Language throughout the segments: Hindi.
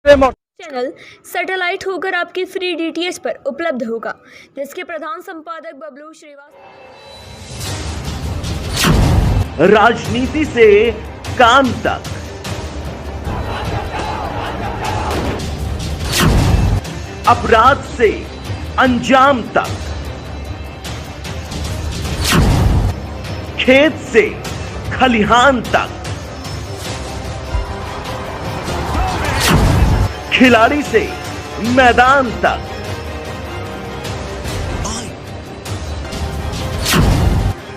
चैनल सैटेलाइट होकर आपके फ्री डीटीएच पर उपलब्ध होगा, जिसके प्रधान संपादक बबलू श्रीवास्तव। राजनीति से काम तक, अपराध से अंजाम तक, खेत से खलिहान तक, खिलाड़ी से मैदान तक,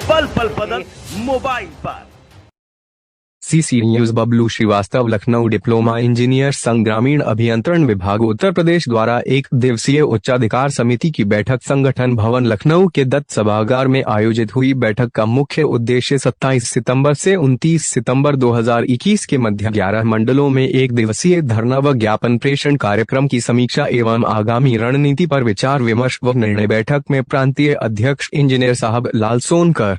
पल पल पदक मोबाइल पर। CC news Bablu Srivastava. Lucknow diploma engineer संघ ग्रामीण अभियंत्रण विभाग उत्तर प्रदेश द्वारा एक दिवसीय उच्चाधिकार समिति की बैठक संगठन भवन लखनऊ के दत्त सभागार में आयोजित हुई। बैठक का मुख्य उद्देश्य 27 सितंबर से 29 सितंबर 2021 के मध्य 11 मंडलों में एक दिवसीय धरना व ज्ञापन प्रेषण कार्यक्रम की समीक्षा एवं आगामी रणनीति पर विचार विमर्श व निर्णय। बैठक में प्रांतीय अध्यक्ष इंजीनियर साहब लाल सोनकर,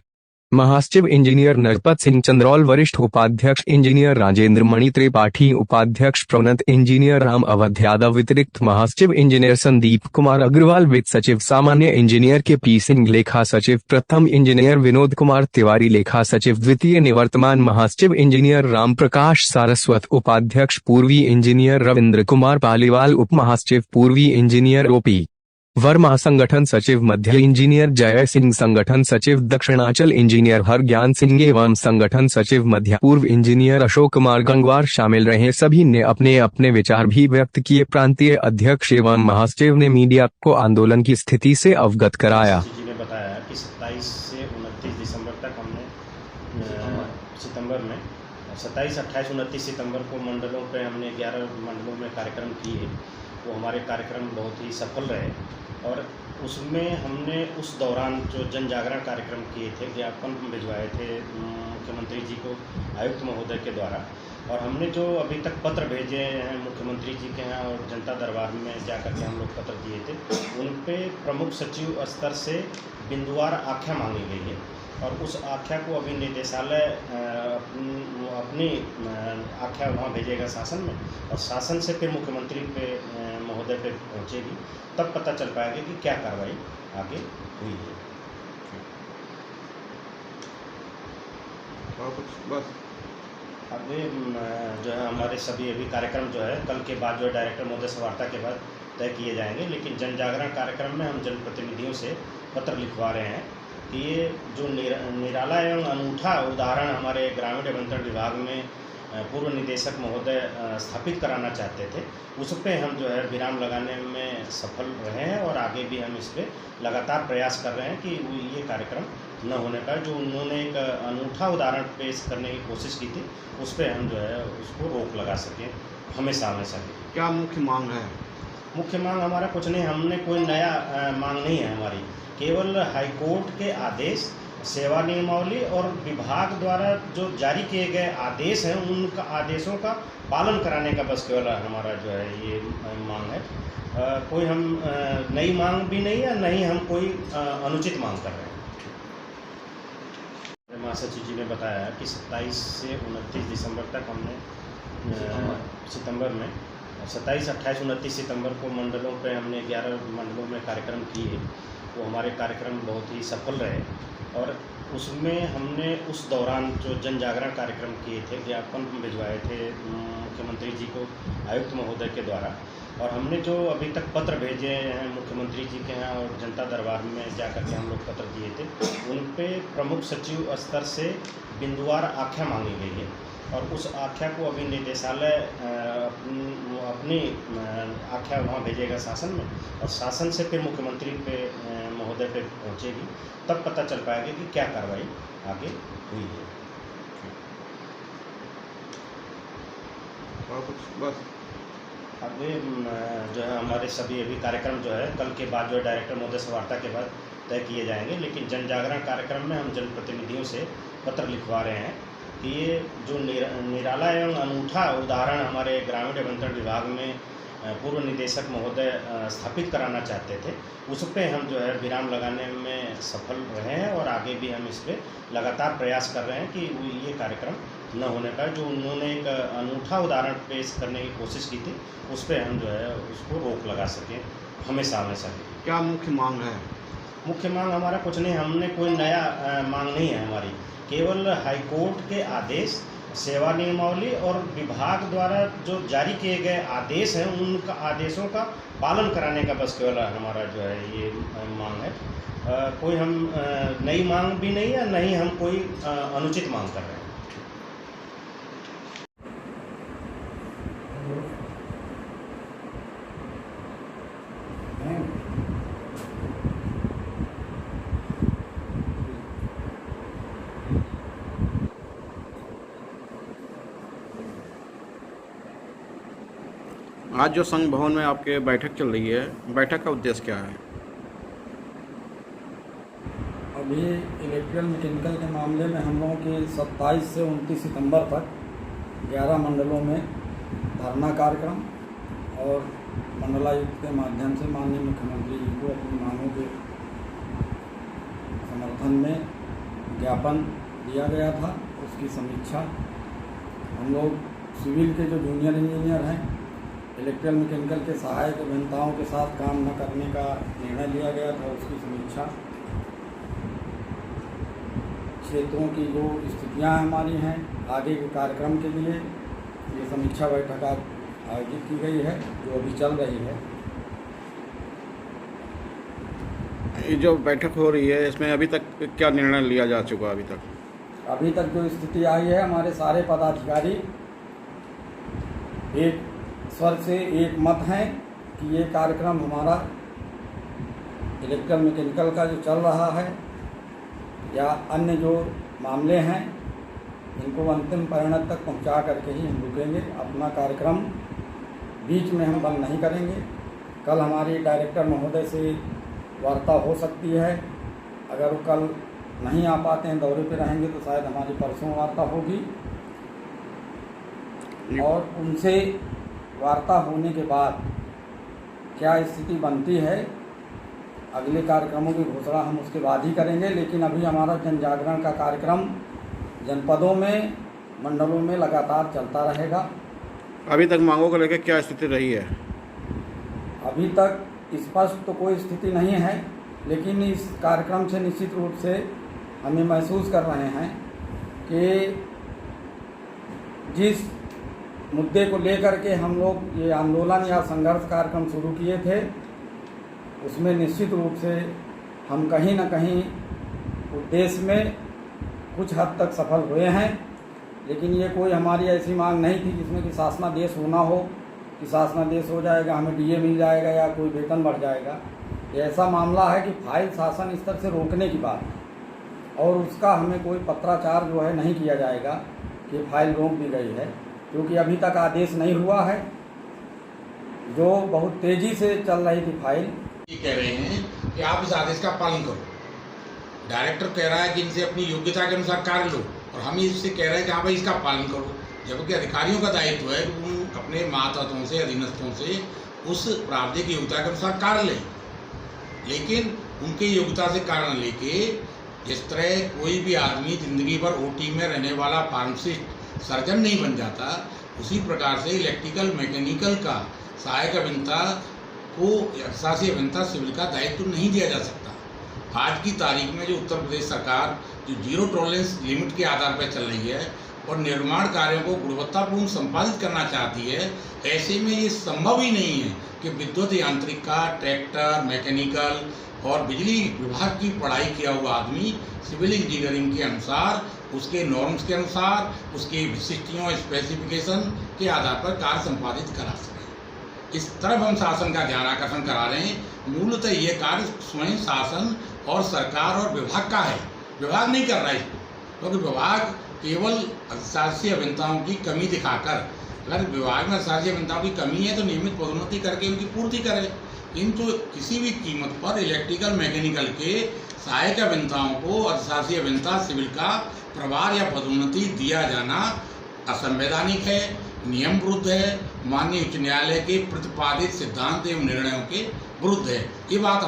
महासचिव इंजीनियर नरपत सिंह चंद्रौल, वरिष्ठ उपाध्यक्ष इंजीनियर राजेंद्र मणि त्रिपाठी, उपाध्यक्ष प्रोन्नत इंजीनियर राम अवध यादव, वितरित महासचिव इंजीनियर संदीप कुमार अग्रवाल, वित्त सचिव सामान्य इंजीनियर के पी सिंह, लेखा सचिव प्रथम इंजीनियर विनोद कुमार तिवारी, लेखा सचिव द्वितीय निवर्तमान महासचिव इंजीनियर राम प्रकाश सारस्वत, उपाध्यक्ष पूर्वी इंजीनियर रविंद्र कुमार पालीवाल, उप महासचिव पूर्वी इंजीनियर ओपी वर्मा, संगठन सचिव मध्य इंजीनियर जय सिंह, संगठन सचिव दक्षिणांचल इंजीनियर हर ज्ञान सिंह एवं संगठन सचिव मध्य पूर्व इंजीनियर अशोक कुमार गंगवार शामिल रहे। सभी ने अपने अपने विचार भी व्यक्त किए। प्रांतीय अध्यक्ष एवं महासचिव ने मीडिया को आंदोलन की स्थिति से अवगत कराया। जी ने बताया कि 27 से 29 दिसंबर तक हमने सितंबर में 27, 28, 29 सितंबर को मंडलों पे हमने 11 मंडलों में कार्यक्रम किए। वो हमारे कार्यक्रम बहुत ही सफल रहे और उसमें हमने उस दौरान जो जन जागरण कार्यक्रम किए थे, ज्ञापन भिजवाए थे मुख्यमंत्री जी को आयुक्त महोदय के द्वारा, और हमने जो अभी तक पत्र भेजे हैं मुख्यमंत्री जी के यहाँ और जनता दरबार में जाकर के हम लोग पत्र दिए थे, उन पे प्रमुख सचिव स्तर से बिंदुवार आख्या मांगी गई है और उस आख्या को अभी निदेशालय अपनी आख्या वहाँ भेजेगा शासन में, और शासन से फिर मुख्यमंत्री पे महोदय पे पहुँचेगी, तब पता चल पाएगा कि क्या कार्रवाई आगे हुई है। बस अभी जो है हमारे सभी अभी कार्यक्रम जो है कल के बाद जो है डायरेक्टर महोदय से वार्ता के बाद तय किए जाएंगे, लेकिन जन जागरण कार्यक्रम में हम जनप्रतिनिधियों से पत्र लिखवा रहे हैं कि ये जो निराला एवं अनूठा उदाहरण हमारे ग्रामीण अभियंत्रण विभाग में पूर्व निदेशक महोदय स्थापित कराना चाहते थे, उस पर हम जो है विराम लगाने में सफल रहे हैं और आगे भी हम इस पर लगातार प्रयास कर रहे हैं कि ये कार्यक्रम न होने पाए। जो उन्होंने एक अनूठा उदाहरण पेश करने की कोशिश की थी, उस पर हम जो है उसको रोक लगा सकें हमेशा हमेशा। क्या मुख्य मांग है? मुख्य मांग हमारा कुछ नहीं, हमने कोई नया मांग नहीं है हमारी, केवल हाईकोर्ट के आदेश, सेवा नियमावली और विभाग द्वारा जो जारी किए गए आदेश हैं उनका आदेशों का पालन कराने का बस केवल हमारा जो है ये मांग है। कोई हम नई मांग भी नहीं है, नहीं हम कोई अनुचित मांग कर रहे हैं। महासचिव जी ने बताया कि 27 से 29 दिसंबर तक हमने सितंबर में 27, 28, 29 सितंबर को मंडलों पे हमने 11 मंडलों में कार्यक्रम किए। वो हमारे कार्यक्रम बहुत ही सफल रहे और उसमें हमने उस दौरान जो जन जागरण कार्यक्रम किए थे, ज्ञापन भिजवाए थे मुख्यमंत्री जी को आयुक्त महोदय के द्वारा, और हमने जो अभी तक पत्र भेजे हैं मुख्यमंत्री जी के यहाँ और जनता दरबार में जाकर के हम लोग पत्र दिए थे, उन पे प्रमुख सचिव स्तर से बिंदुवार आख्या मांगी गई है और उस आख्या को अभी निदेशालय अपनी आख्या वहाँ भेजेगा शासन में, और शासन से फिर मुख्यमंत्री पे महोदय पे पहुँचेगी, तब पता चल पाएगा कि क्या कार्रवाई आगे हुई है। बस अभी जो है हमारे सभी अभी कार्यक्रम जो है कल के बाद जो है डायरेक्टर महोदय से वार्ता के बाद तय किए जाएंगे, लेकिन जन जागरण कार्यक्रम में हम जनप्रतिनिधियों से पत्र लिखवा रहे हैं कि ये जो निराला एवं अनूठा उदाहरण हमारे ग्रामीण अभियंत्रण विभाग में पूर्व निदेशक महोदय स्थापित कराना चाहते थे, उस पर हम जो है विराम लगाने में सफल रहे हैं और आगे भी हम इस पर लगातार प्रयास कर रहे हैं कि ये कार्यक्रम न होने का जो उन्होंने एक अनूठा उदाहरण पेश करने की कोशिश की थी, उस पर हम जो है उसको रोक लगा सकें हमेशा हमेशा के लिए। क्या मुख्य मांग है? मुख्य मांग हमारा कुछ नहीं, हमने कोई नया मांग नहीं है हमारी, केवल हाईकोर्ट के आदेश, सेवा नियमावली और विभाग द्वारा जो जारी किए गए आदेश हैं उनका आदेशों का पालन कराने का बस केवल हमारा जो है ये मांग है। कोई हम नई मांग भी नहीं है, नहीं हम कोई अनुचित मांग कर रहे हैं। आज जो संघ भवन में आपके बैठक चल रही है, बैठक का उद्देश्य क्या है? अभी इलेक्ट्रिकल मैकेनिकल के मामले में हम लोगों की 27 से 29 सितंबर तक 11 मंडलों में धरना कार्यक्रम और मंडलायुक्त के माध्यम से माननीय मुख्यमंत्री जी को अपनी मांगों के समर्थन में ज्ञापन दिया गया था। उसकी समीक्षा हम लोग सिविल के जो जूनियर इंजीनियर हैं, इलेक्ट्रिकल मैकेनिकल के सहायक अभियंताओं के साथ काम न करने का निर्णय लिया गया था, उसकी समीक्षा, क्षेत्रों की जो स्थितियां हमारी हैं आगे के कार्यक्रम के लिए, ये समीक्षा बैठक आयोजित की गई है जो अभी चल रही है। ये जो बैठक हो रही है इसमें अभी तक क्या निर्णय लिया जा चुका? अभी तक जो स्थिति आई है, हमारे सारे पदाधिकारी एक स्वर से एक मत हैं कि ये कार्यक्रम हमारा इलेक्ट्रिकल मैकेनिकल का जो चल रहा है या अन्य जो मामले हैं इनको अंतिम परिणत तक पहुंचा करके ही हम रुकेंगे। अपना कार्यक्रम बीच में हम बंद नहीं करेंगे। कल हमारी डायरेक्टर महोदय से वार्ता हो सकती है, अगर वो कल नहीं आ पाते हैं, दौरे पे रहेंगे, तो शायद हमारी परसों वार्ता होगी और उनसे वार्ता होने के बाद क्या स्थिति बनती है, अगले कार्यक्रमों की घोषणा हम उसके बाद ही करेंगे। लेकिन अभी हमारा जन जागरण का कार्यक्रम जनपदों में, मंडलों में लगातार चलता रहेगा। अभी तक मांगों को लेकर क्या स्थिति रही है? अभी तक स्पष्ट तो कोई स्थिति नहीं है, लेकिन इस कार्यक्रम से निश्चित रूप से हमें महसूस कर रहे हैं कि जिस मुद्दे को लेकर के हम लोग ये आंदोलन या संघर्ष कार्यक्रम शुरू किए थे, उसमें निश्चित रूप से हम कहीं न कहीं उद्देश्य में कुछ हद तक सफल हुए हैं। लेकिन ये कोई हमारी ऐसी मांग नहीं थी जिसमें कि शासनादेश होना हो कि शासनादेश हो जाएगा, हमें डीए मिल जाएगा या कोई वेतन बढ़ जाएगा। ये ऐसा मामला है कि फाइल शासन स्तर से रोकने की बात है और उसका हमें कोई पत्राचार जो है नहीं किया जाएगा कि फाइल रोक दी गई है, क्योंकि अभी तक आदेश नहीं हुआ है। जो बहुत तेज़ी से चल रही थी फाइल, ये कह रहे हैं कि आप इस आदेश का पालन करो। डायरेक्टर कह रहा है कि इनसे अपनी योग्यता के अनुसार कार्य लो, और हम इससे कह रहे हैं कि हाँ भाई इसका पालन करो, जबकि अधिकारियों का दायित्व है कि वो अपने मातहतों से, अधीनस्थों से उस प्रावधानिक योग्यता के अनुसार कार्य लें। लेकिन उनके योग्यता से कार्य न लेके जिस तरह कोई भी आदमी जिंदगी भर ओटी में रहने वाला फार्मासिस्ट सर्जन नहीं बन जाता, उसी प्रकार से इलेक्ट्रिकल मैकेनिकल का सहायक अभियंता को अर्थशास्त्री अभियंता सिविल का दायित्व नहीं दिया जा सकता। आज की तारीख में जो उत्तर प्रदेश सरकार जो जीरो टॉलरेंस लिमिट के आधार पर चल रही है और निर्माण कार्यों को गुणवत्तापूर्ण संपादित करना चाहती है, ऐसे में ये संभव ही नहीं है कि विद्युत यांत्रिक का, ट्रैक्टर, मैकेनिकल और बिजली विभाग की पढ़ाई किया हुआ आदमी सिविल इंजीनियरिंग के अनुसार, उसके नॉर्म्स के अनुसार, उसकी विशिष्टियों, स्पेसिफिकेशन के आधार पर कार्य संपादित करा सकें। इस तरफ हम शासन का ध्यान आकर्षण करा रहे हैं। मूलतः ये कार्य स्वयं शासन और सरकार और विभाग का है, विभाग नहीं कर रहा है इसको, क्योंकि विभाग केवल अर्थशास्त्री अभियंताओं की कमी दिखाकर, अगर विभाग में अर्थशास्त्री अभियंताओं की कमी है तो नियमित पदोन्नति करके उनकी पूर्ति करे, किंतु किसी भी कीमत पर इलेक्ट्रिकल मैकेनिकल के सहायक अभियंताओं को अर्थशास्त्री अभियंता सिविल का प्रभार या पदोन्नति दिया जाना असंवैधानिक है, नियम विरुद्ध है, माननीय उच्च न्यायालय के प्रतिपादित सिद्धांत एवं निर्णयों के विरुद्ध है। ये बात